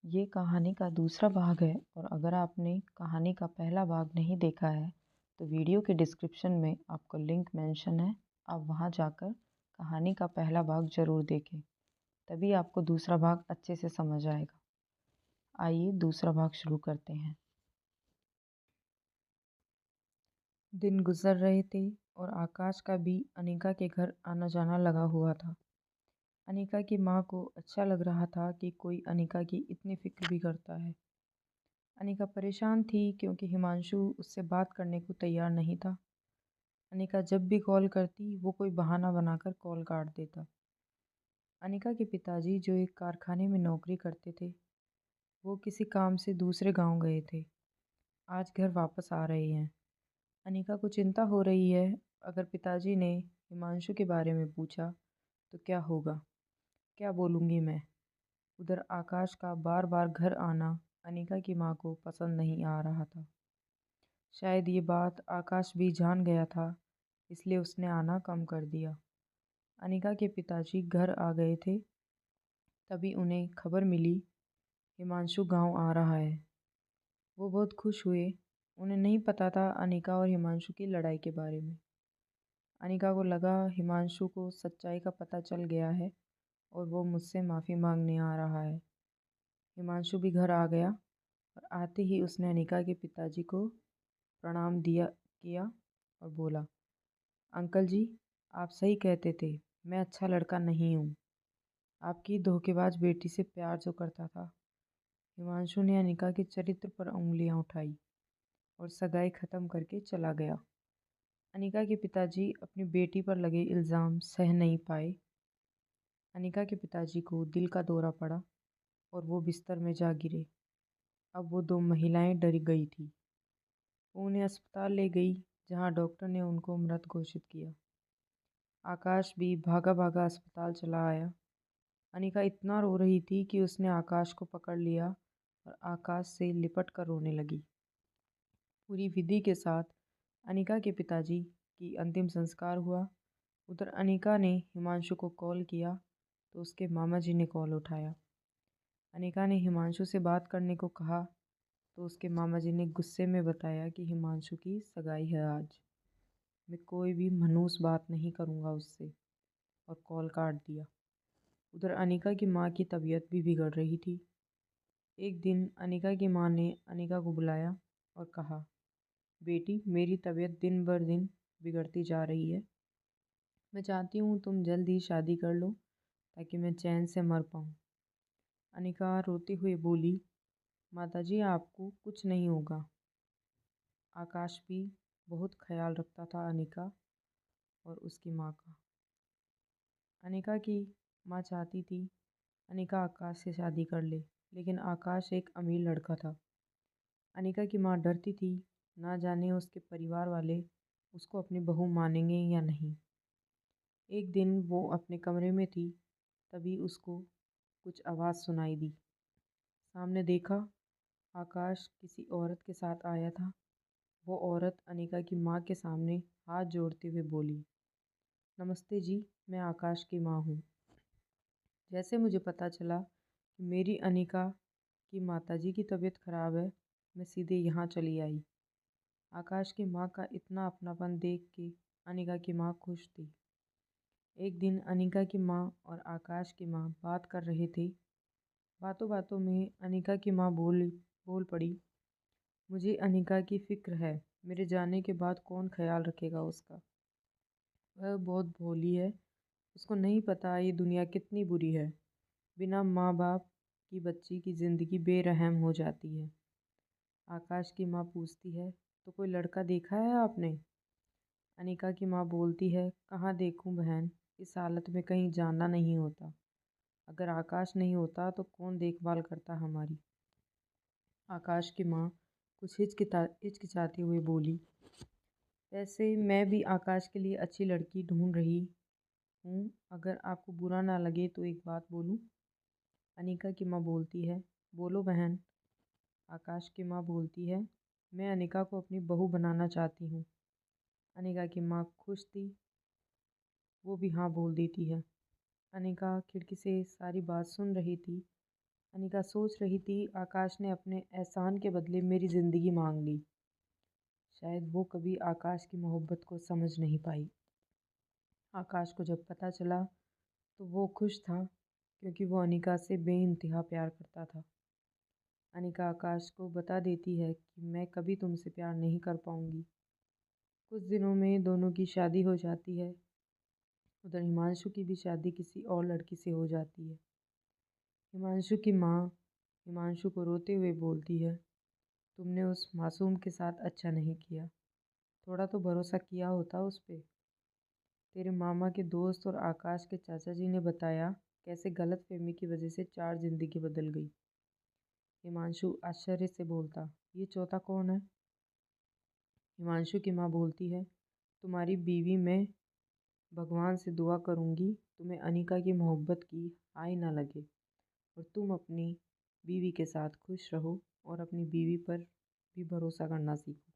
ये कहानी का दूसरा भाग है और अगर आपने कहानी का पहला भाग नहीं देखा है तो वीडियो के डिस्क्रिप्शन में आपको लिंक मेंशन है। आप वहां जाकर कहानी का पहला भाग ज़रूर देखें, तभी आपको दूसरा भाग अच्छे से समझ आएगा। आइए दूसरा भाग शुरू करते हैं। दिन गुजर रहे थे और आकाश का भी अनिका के घर आना जाना लगा हुआ था। अनिका की माँ को अच्छा लग रहा था कि कोई अनिका की इतनी फिक्र भी करता है। अनिका परेशान थी क्योंकि हिमांशु उससे बात करने को तैयार नहीं था। अनिका जब भी कॉल करती वो कोई बहाना बनाकर कॉल काट देता। अनिका के पिताजी जो एक कारखाने में नौकरी करते थे, वो किसी काम से दूसरे गांव गए थे। आज घर वापस आ रहे हैं। अनिका को चिंता हो रही है, अगर पिताजी ने हिमांशु के बारे में पूछा तो क्या होगा, क्या बोलूँगी मैं। उधर आकाश का बार बार घर आना अनिका की माँ को पसंद नहीं आ रहा था। शायद ये बात आकाश भी जान गया था, इसलिए उसने आना कम कर दिया। अनिका के पिताजी घर आ गए थे, तभी उन्हें खबर मिली हिमांशु गांव आ रहा है। वो बहुत खुश हुए। उन्हें नहीं पता था अनिका और हिमांशु की लड़ाई के बारे में। अनिका को लगा हिमांशु को सच्चाई का पता चल गया है और वो मुझसे माफ़ी मांगने आ रहा है। हिमांशु भी घर आ गया और आते ही उसने अनिका के पिताजी को प्रणाम किया और बोला, अंकल जी, आप सही कहते थे, मैं अच्छा लड़का नहीं हूँ। आपकी धोखेबाज बेटी से प्यार जो करता था। हिमांशु ने अनिका के चरित्र पर उंगलियां उठाई और सगाई खत्म करके चला गया। अनिका के पिताजी अपनी बेटी पर लगे इल्ज़ाम सह नहीं पाए। अनिका के पिताजी को दिल का दौरा पड़ा और वो बिस्तर में जा गिरे। अब वो दो महिलाएं डर गई थी। वो उन्हें अस्पताल ले गई, जहाँ डॉक्टर ने उनको मृत घोषित किया। आकाश भी भागा भागा अस्पताल चला आया। अनिका इतना रो रही थी कि उसने आकाश को पकड़ लिया और आकाश से लिपट कर रोने लगी। पूरी विधि के साथ अनिका के पिताजी की अंतिम संस्कार हुआ। उधर अनिका ने हिमांशु को कॉल किया तो उसके मामा जी ने कॉल उठाया। अनिका ने हिमांशु से बात करने को कहा तो उसके मामा जी ने गुस्से में बताया कि हिमांशु की सगाई है आज, मैं कोई भी मनहूस बात नहीं करूँगा उससे, और कॉल काट दिया। उधर अनिका की माँ की तबीयत भी बिगड़ रही थी। एक दिन अनिका की माँ ने अनिका को बुलाया और कहा, बेटी, मेरी तबीयत दिन बर दिन बिगड़ती जा रही है। मैं चाहती हूँ तुम जल्द ही शादी कर लो ताकि मैं चैन से मर पाऊँ। अनिका रोते हुए बोली, माताजी, आपको कुछ नहीं होगा। आकाश भी बहुत ख्याल रखता था अनिका और उसकी माँ का। अनिका की माँ चाहती थी अनिका आकाश से शादी कर ले, लेकिन आकाश एक अमीर लड़का था। अनिका की माँ डरती थी, ना जाने उसके परिवार वाले उसको अपनी बहू मानेंगे या नहीं। एक दिन वो अपने कमरे में थी, तभी उसको कुछ आवाज़ सुनाई दी। सामने देखा, आकाश किसी औरत के साथ आया था। वो औरत अनिका की माँ के सामने हाथ जोड़ते हुए बोली, नमस्ते जी, मैं आकाश की माँ हूँ। जैसे मुझे पता चला कि मेरी अनिका की माताजी की तबीयत खराब है, मैं सीधे यहाँ चली आई। आकाश की माँ का इतना अपनापन देख के अनिका की माँ खुश थी। एक दिन अनिका की माँ और आकाश की माँ बात कर रहे थे। बातों बातों में अनिका की माँ बोल पड़ी, मुझे अनिका की फ़िक्र है। मेरे जाने के बाद कौन ख्याल रखेगा उसका। वह बहुत भोली है, उसको नहीं पता ये दुनिया कितनी बुरी है। बिना माँ बाप की बच्ची की ज़िंदगी बेरहम हो जाती है। आकाश की माँ पूछती है, तो कोई लड़का देखा है आपने? अनिका की माँ बोलती है, कहाँ देखूं बहन, इस हालत में कहीं जाना नहीं होता। अगर आकाश नहीं होता तो कौन देखभाल करता हमारी। आकाश की माँ कुछ हिचकिचाते हुए बोली, वैसे मैं भी आकाश के लिए अच्छी लड़की ढूंढ रही हूँ, अगर आपको बुरा ना लगे तो एक बात बोलूँ। अनिका की माँ बोलती है, बोलो बहन। आकाश की माँ बोलती है, मैं अनिका को अपनी बहू बनाना चाहती हूँ। अनिका की माँ खुश थी, वो भी हाँ बोल देती है। अनिका खिड़की से सारी बात सुन रही थी। अनिका सोच रही थी, आकाश ने अपने एहसान के बदले मेरी ज़िंदगी मांग ली। शायद वो कभी आकाश की मोहब्बत को समझ नहीं पाई। आकाश को जब पता चला तो वो खुश था, क्योंकि वो अनिका से बेइंतहा प्यार करता था। अनिका आकाश को बता देती है कि मैं कभी तुमसे प्यार नहीं कर पाऊंगी। कुछ दिनों में दोनों की शादी हो जाती है। उधर हिमांशु की भी शादी किसी और लड़की से हो जाती है। हिमांशु की माँ हिमांशु को रोते हुए बोलती है, तुमने उस मासूम के साथ अच्छा नहीं किया। थोड़ा तो भरोसा किया होता उस पे। तेरे मामा के दोस्त और आकाश के चाचा जी ने बताया कैसे गलतफहमी की वजह से 4 जिंदगी बदल गई। हिमांशु आश्चर्य से बोलता, ये चौथा कौन है? हिमांशु की माँ बोलती है, तुम्हारी बीवी। मैं भगवान से दुआ करूँगी तुम्हें अनिका की मोहब्बत की आय ना लगे, और तुम अपनी बीवी के साथ खुश रहो और अपनी बीवी पर भी भरोसा करना सीखो।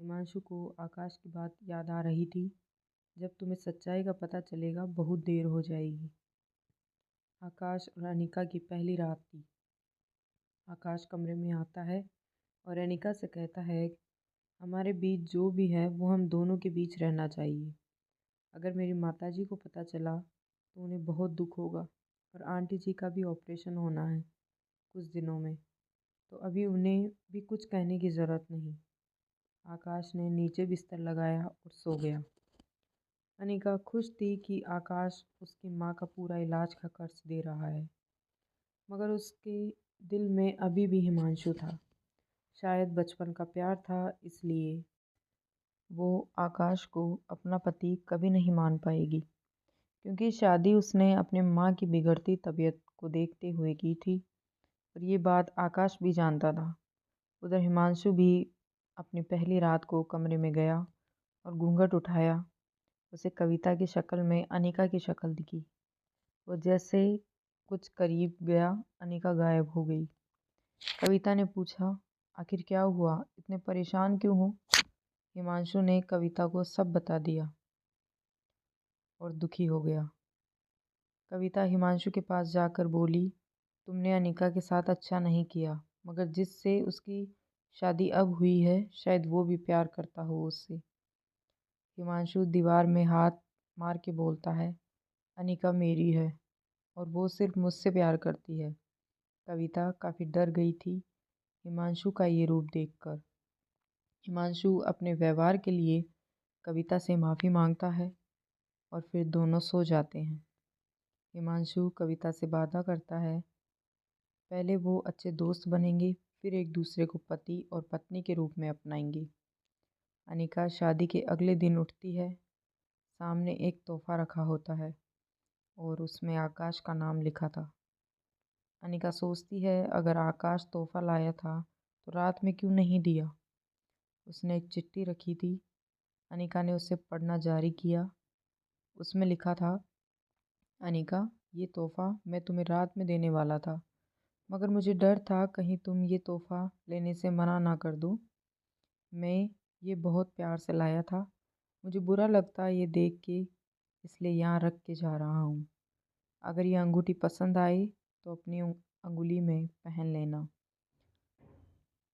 हिमांशु को आकाश की बात याद आ रही थी, जब तुम्हें सच्चाई का पता चलेगा बहुत देर हो जाएगी। आकाश और अनिका की पहली रात थी। आकाश कमरे में आता है और अनिका से कहता है, हमारे बीच जो भी है वो हम दोनों के बीच रहना चाहिए। अगर मेरी माताजी को पता चला तो उन्हें बहुत दुख होगा, और आंटी जी का भी ऑपरेशन होना है कुछ दिनों में, तो अभी उन्हें भी कुछ कहने की ज़रूरत नहीं। आकाश ने नीचे बिस्तर लगाया और सो गया। अनिका खुश थी कि आकाश उसकी माँ का पूरा इलाज का खर्च दे रहा है, मगर उसके दिल में अभी भी हिमांशु था। शायद बचपन का प्यार था, इसलिए वो आकाश को अपना पति कभी नहीं मान पाएगी, क्योंकि शादी उसने अपने माँ की बिगड़ती तबीयत को देखते हुए की थी, और ये बात आकाश भी जानता था। उधर हिमांशु भी अपनी पहली रात को कमरे में गया और घूंघट उठाया। उसे कविता की शक्ल में अनिका की शक्ल दिखी। वो जैसे कुछ करीब गया, अनिका गायब हो गई। कविता ने पूछा, आखिर क्या हुआ, इतने परेशान क्यों हो? हिमांशु ने कविता को सब बता दिया और दुखी हो गया। कविता हिमांशु के पास जाकर बोली, तुमने अनिका के साथ अच्छा नहीं किया, मगर जिससे उसकी शादी अब हुई है शायद वो भी प्यार करता हो उससे। हिमांशु दीवार में हाथ मार के बोलता है, अनिका मेरी है और वो सिर्फ मुझसे प्यार करती है। कविता काफ़ी डर गई थी हिमांशु का ये रूप देखकर। हिमांशु अपने व्यवहार के लिए कविता से माफ़ी मांगता है और फिर दोनों सो जाते हैं। हिमांशु कविता से वादा करता है, पहले वो अच्छे दोस्त बनेंगे, फिर एक दूसरे को पति और पत्नी के रूप में अपनाएंगे। अनिका शादी के अगले दिन उठती है। सामने एक तोहफा रखा होता है और उसमें आकाश का नाम लिखा था। अनिका सोचती है, अगर आकाश तोहफा लाया था तो रात में क्यों नहीं दिया। उसने एक चिट्ठी रखी थी। अनिका ने उसे पढ़ना जारी किया। उसमें लिखा था, अनिका, ये तोहफा मैं तुम्हें रात में देने वाला था, मगर मुझे डर था कहीं तुम ये तोहफा लेने से मना ना कर दो। मैं ये बहुत प्यार से लाया था। मुझे बुरा लगता ये देख के, इसलिए यहाँ रख के जा रहा हूँ। अगर ये अंगूठी पसंद आए तो अपनी अंगुली में पहन लेना।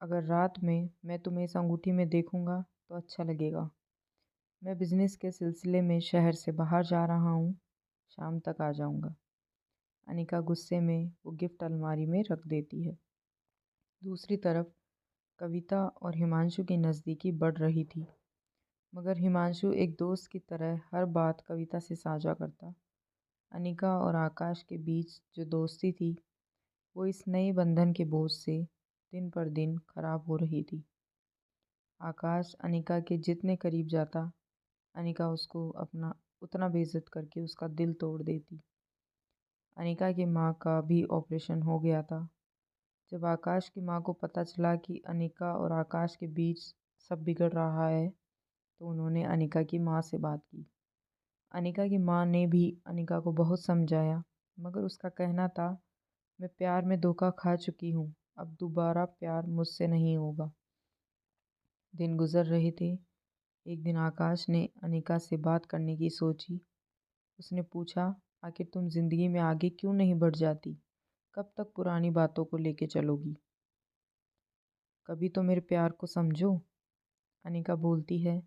अगर रात में मैं तुम्हें इस अंगूठी में देखूँगा तो अच्छा लगेगा। मैं बिज़नेस के सिलसिले में शहर से बाहर जा रहा हूँ, शाम तक आ जाऊँगा। अनिका गुस्से में वो गिफ्ट अलमारी में रख देती है। दूसरी तरफ कविता और हिमांशु की नज़दीकी बढ़ रही थी, मगर हिमांशु एक दोस्त की तरह हर बात कविता से साझा करता। अनिका और आकाश के बीच जो दोस्ती थी वो इस नए बंधन के बोझ से दिन पर दिन खराब हो रही थी। आकाश अनिका के जितने करीब जाता, अनिका उसको अपना उतना बेइज्जत करके उसका दिल तोड़ देती। अनिका की माँ का भी ऑपरेशन हो गया था। जब आकाश की माँ को पता चला कि अनिका और आकाश के बीच सब बिगड़ रहा है, तो उन्होंने अनिका की माँ से बात की। अनिका की माँ ने भी अनिका को बहुत समझाया, मगर उसका कहना था, मैं प्यार में धोखा खा चुकी हूँ, अब दोबारा प्यार मुझसे नहीं होगा। दिन गुजर रहे थे। एक दिन आकाश ने अनिका से बात करने की सोची। उसने पूछा, आखिर तुम जिंदगी में आगे क्यों नहीं बढ़ जाती? कब तक पुरानी बातों को लेके चलोगी? कभी तो मेरे प्यार को समझो। अनिका बोलती है,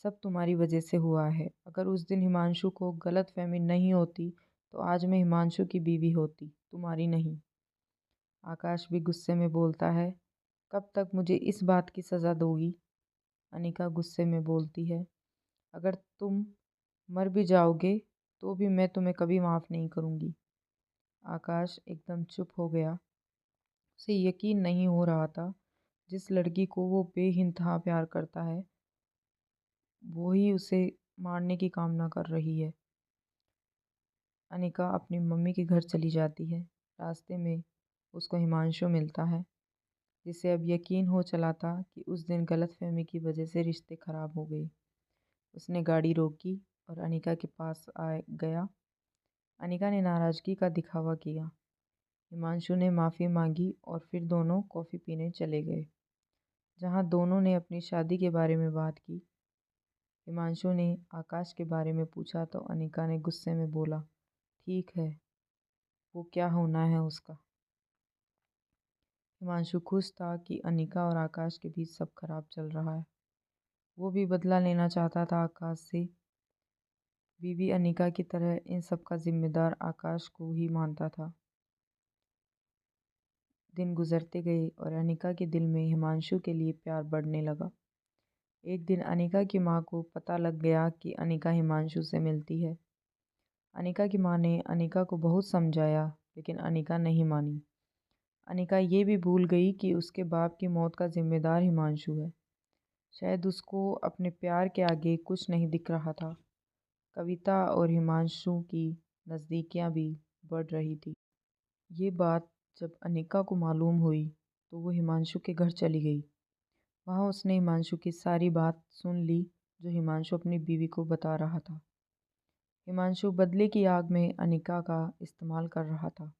सब तुम्हारी वजह से हुआ है। अगर उस दिन हिमांशु को गलतफहमी नहीं होती तो आज मैं हिमांशु की बीवी होती, तुम्हारी नहीं। आकाश भी गुस्से में बोलता है, कब तक मुझे इस बात की सज़ा दोगी? अनिका गुस्से में बोलती है, अगर तुम मर भी जाओगे तो भी मैं तुम्हें कभी माफ़ नहीं करूँगी। आकाश एकदम चुप हो गया। उसे यकीन नहीं हो रहा था, जिस लड़की को वो बेइंतहा प्यार करता है वो ही उसे मारने की कामना कर रही है। अनिका अपनी मम्मी के घर चली जाती है। रास्ते में उसको हिमांशु मिलता है, जिसे अब यकीन हो चला था कि उस दिन गलतफहमी की वजह से रिश्ते खराब हो गए। उसने गाड़ी रोकी और अनिका के पास आ गया। अनिका ने नाराज़गी का दिखावा किया। हिमांशु ने माफ़ी मांगी और फिर दोनों कॉफ़ी पीने चले गए, जहाँ दोनों ने अपनी शादी के बारे में बात की। हिमांशु ने आकाश के बारे में पूछा तो अनिका ने गुस्से में बोला, ठीक है, वो क्या होना है उसका। हिमांशु खुश था कि अनिका और आकाश के बीच सब खराब चल रहा है। वो भी बदला लेना चाहता था आकाश से। बीवी अनिका की तरह इन सब का जिम्मेदार आकाश को ही मानता था। दिन गुजरते गए और अनिका के दिल में हिमांशु के लिए प्यार बढ़ने लगा। एक दिन अनिका की माँ को पता लग गया कि अनिका हिमांशु से मिलती है। अनिका की माँ ने अनिका को बहुत समझाया, लेकिन अनिका नहीं मानी। अनिका ये भी भूल गई कि उसके बाप की मौत का जिम्मेदार हिमांशु है। शायद उसको अपने प्यार के आगे कुछ नहीं दिख रहा था। कविता और हिमांशु की नज़दीकियाँ भी बढ़ रही थी। ये बात जब अनिका को मालूम हुई तो वो हिमांशु के घर चली गई। वहाँ उसने हिमांशु की सारी बात सुन ली, जो हिमांशु अपनी बीवी को बता रहा था। हिमांशु बदले की आग में अनिका का इस्तेमाल कर रहा था।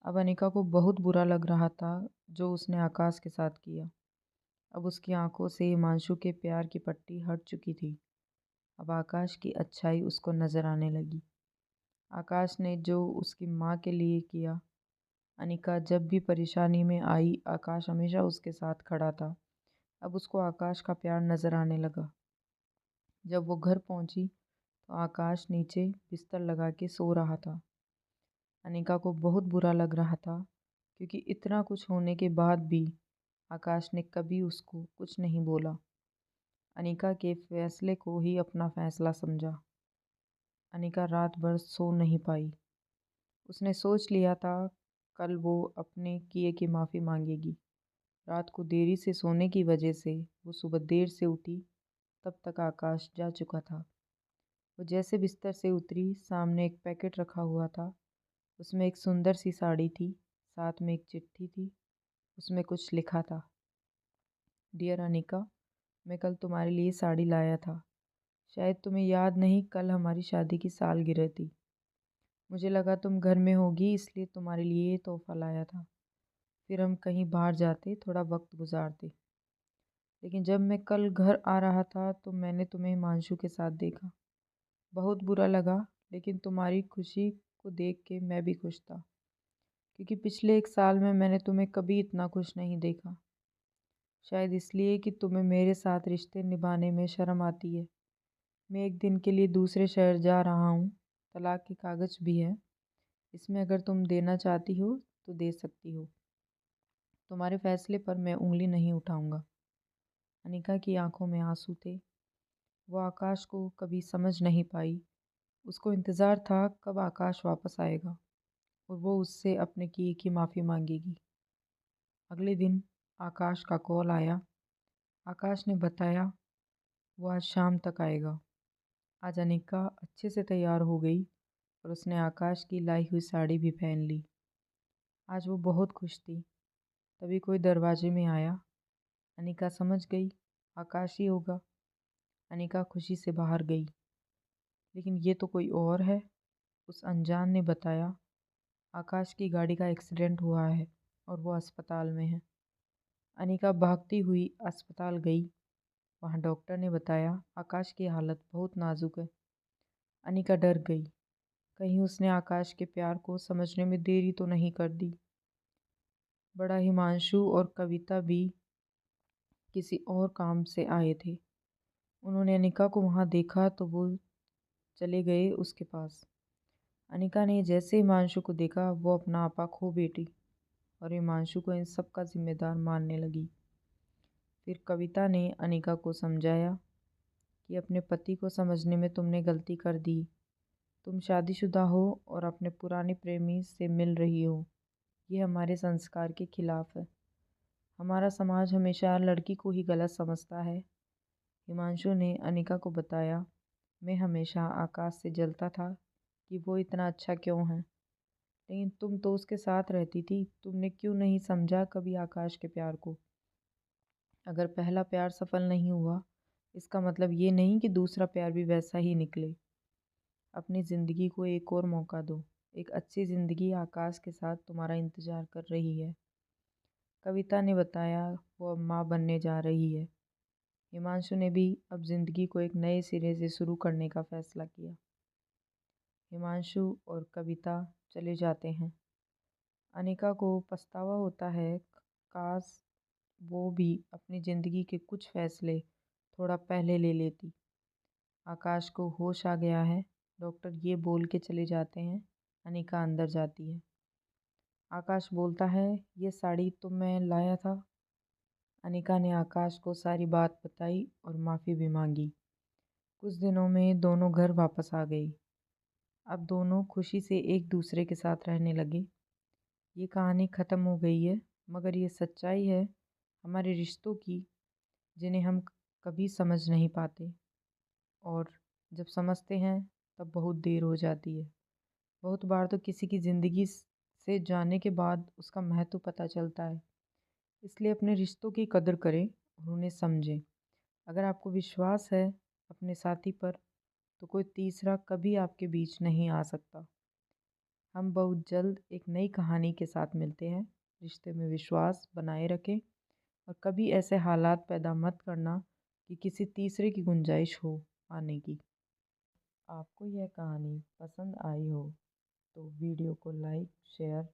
अब अनिका को बहुत बुरा लग रहा था जो उसने आकाश के साथ किया। अब उसकी आंखों से हिमांशु के प्यार की पट्टी हट चुकी थी। अब आकाश की अच्छाई उसको नज़र आने लगी। आकाश ने जो उसकी माँ के लिए किया। अनिका जब भी परेशानी में आई, आकाश हमेशा उसके साथ खड़ा था। अब उसको आकाश का प्यार नज़र आने लगा। जब वो घर पहुंची तो आकाश नीचे बिस्तर लगा के सो रहा था। अनिका को बहुत बुरा लग रहा था, क्योंकि इतना कुछ होने के बाद भी आकाश ने कभी उसको कुछ नहीं बोला। अनिका के फैसले को ही अपना फैसला समझा। अनिका रात भर सो नहीं पाई। उसने सोच लिया था कल वो अपने किए की माफ़ी मांगेगी। रात को देरी से सोने की वजह से वो सुबह देर से उठी। तब तक आकाश जा चुका था। वो जैसे बिस्तर से उतरी, सामने एक पैकेट रखा हुआ था। उसमें एक सुंदर सी साड़ी थी, साथ में एक चिट्ठी थी। उसमें कुछ लिखा था, डियर अनिका, मैं कल तुम्हारे लिए साड़ी लाया था। शायद तुम्हें याद नहीं, कल हमारी शादी की सालगिरह थी। मुझे लगा तुम घर में होगी, इसलिए तुम्हारे लिए ये तोहफा लाया था। फिर हम कहीं बाहर जाते, थोड़ा वक्त गुजारते। लेकिन जब मैं कल घर आ रहा था तो मैंने तुम्हें हिमांशु के साथ देखा। बहुत बुरा लगा, लेकिन तुम्हारी खुशी को देख के मैं भी खुश था, क्योंकि पिछले एक साल में मैंने तुम्हें कभी इतना खुश नहीं देखा। शायद इसलिए कि तुम्हें मेरे साथ रिश्ते निभाने में शर्म आती है। मैं एक दिन के लिए दूसरे शहर जा रहा हूँ। तलाक के कागज़ भी हैं इसमें, अगर तुम देना चाहती हो तो दे सकती हो। तुम्हारे फैसले पर मैं उंगली नहीं उठाऊंगा। अनिका की आंखों में आंसू थे। वो आकाश को कभी समझ नहीं पाई। उसको इंतज़ार था कब आकाश वापस आएगा और वो उससे अपने किए की माफ़ी मांगेगी। अगले दिन आकाश का कॉल आया। आकाश ने बताया वो आज शाम तक आएगा। आज अनिका अच्छे से तैयार हो गई और उसने आकाश की लाई हुई साड़ी भी पहन ली। आज वो बहुत खुश थी। तभी कोई दरवाजे में आया। अनिका समझ गई आकाश ही होगा। अनिका खुशी से बाहर गई, लेकिन ये तो कोई और है। उस अनजान ने बताया, आकाश की गाड़ी का एक्सीडेंट हुआ है और वो अस्पताल में है। अनिका भागती हुई अस्पताल गई। वहाँ डॉक्टर ने बताया आकाश की हालत बहुत नाजुक है। अनिका डर गई। कहीं उसने आकाश के प्यार को समझने में देरी तो नहीं कर दी। बड़ा हिमांशु और कविता भी किसी और काम से आए थे। उन्होंने अनिका को वहाँ देखा तो वो चले गए उसके पास। अनिका ने जैसे हिमांशु को देखा वो अपना आपा खो बैठी और हिमांशु को इन सब का जिम्मेदार मानने लगी। फिर कविता ने अनिका को समझाया कि अपने पति को समझने में तुमने गलती कर दी। तुम शादीशुदा हो और अपने पुराने प्रेमी से मिल रही हो। ये हमारे संस्कार के खिलाफ है। हमारा समाज हमेशा लड़की को ही गलत समझता है। हिमांशु ने अनिका को बताया, मैं हमेशा आकाश से जलता था कि वो इतना अच्छा क्यों है, लेकिन तुम तो उसके साथ रहती थी। तुमने क्यों नहीं समझा कभी आकाश के प्यार को। अगर पहला प्यार सफल नहीं हुआ, इसका मतलब ये नहीं कि दूसरा प्यार भी वैसा ही निकले। अपनी ज़िंदगी को एक और मौका दो। एक अच्छी ज़िंदगी आकाश के साथ तुम्हारा इंतज़ार कर रही है। कविता ने बताया वो अब माँ बनने जा रही है। हिमांशु ने भी अब ज़िंदगी को एक नए सिरे से शुरू करने का फैसला किया। हिमांशु और कविता चले जाते हैं। अनिका को पछतावा होता है, काश वो भी अपनी ज़िंदगी के कुछ फैसले थोड़ा पहले ले लेती। आकाश को होश आ गया है, डॉक्टर ये बोल के चले जाते हैं। अनिका अंदर जाती है। आकाश बोलता है, ये साड़ी तो मैं लाया था। अनिका ने आकाश को सारी बात बताई और माफ़ी भी मांगी। कुछ दिनों में दोनों घर वापस आ गई। अब दोनों खुशी से एक दूसरे के साथ रहने लगे। ये कहानी ख़त्म हो गई है, मगर ये सच्चाई है हमारे रिश्तों की, जिन्हें हम कभी समझ नहीं पाते, और जब समझते हैं तब बहुत देर हो जाती है। बहुत बार तो किसी की ज़िंदगी से जाने के बाद उसका महत्व पता चलता है। इसलिए अपने रिश्तों की कदर करें और उन्हें समझें। अगर आपको विश्वास है अपने साथी पर, तो कोई तीसरा कभी आपके बीच नहीं आ सकता। हम बहुत जल्द एक नई कहानी के साथ मिलते हैं। रिश्ते में विश्वास बनाए रखें और कभी ऐसे हालात पैदा मत करना कि किसी तीसरे की गुंजाइश हो आने की। आपको यह कहानी पसंद आई हो तो वीडियो को लाइक, शेयर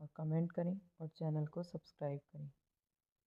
और कमेंट करें और चैनल को सब्सक्राइब करें।